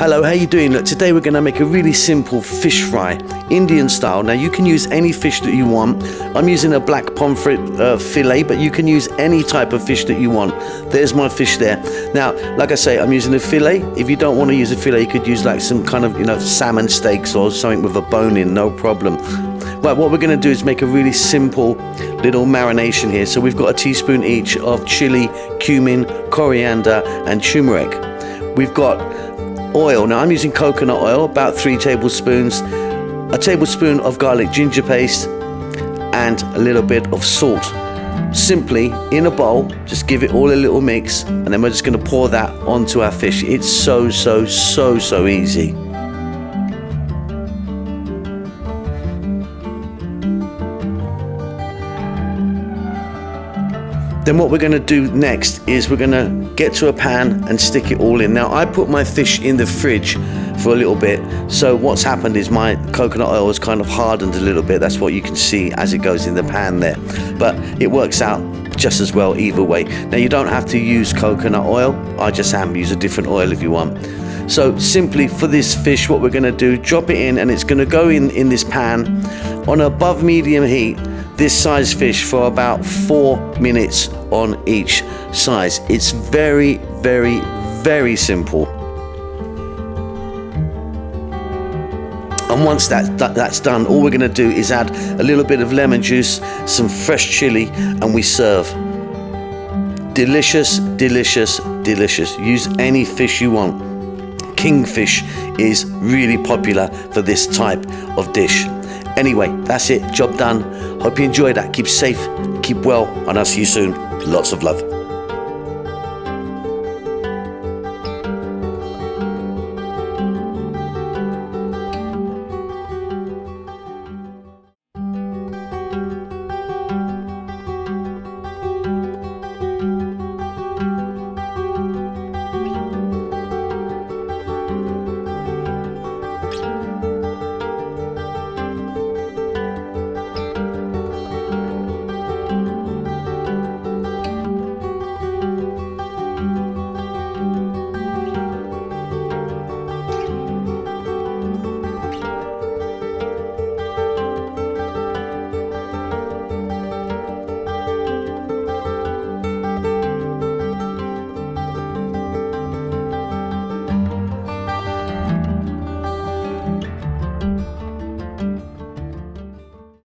Hello, how you doing? Look, today we're going to make a really simple fish fry, Indian style. Now you can use any fish that you want. I'm using a black pomfret fillet, but you can use any type of fish that you want. There's my fish there. Now, like I say, I'm using a fillet. If you don't want to use a fillet, you could use like some kind of, salmon steaks or something with a bone in, no problem. But what we're going to do is make a really simple little marination here. So we've got a teaspoon each of chili, cumin, coriander, and turmeric. We've got oil. Now I'm using coconut oil, about 3 tablespoons, a tablespoon of garlic ginger paste, and a little bit of salt. Simply in a bowl, just give it all a little mix, and then we're just going to pour that onto our fish. It's so easy. Then what we're going to do next is we're going to get to a pan and stick it all in. Now I put my fish in the fridge for a little bit, so what's happened is my coconut oil has kind of hardened a little bit. That's what you can see as it goes in the pan there, but it works out just as well either way. Now you don't have to use coconut oil, I just use a different oil if you want. So simply for this fish, what we're going to do, drop it in, and it's going to go in this pan on above medium heat, this size fish, for about 4 minutes on each size. It's very simple. And once that's done, all we're going to do is add a little bit of lemon juice, some fresh chili, and we serve. Delicious. Use any fish you want. Kingfish is really popular for this type of dish. Anyway, that's it, job done. Hope you enjoyed that. Keep safe, keep well, and I'll see you soon. Lots of love.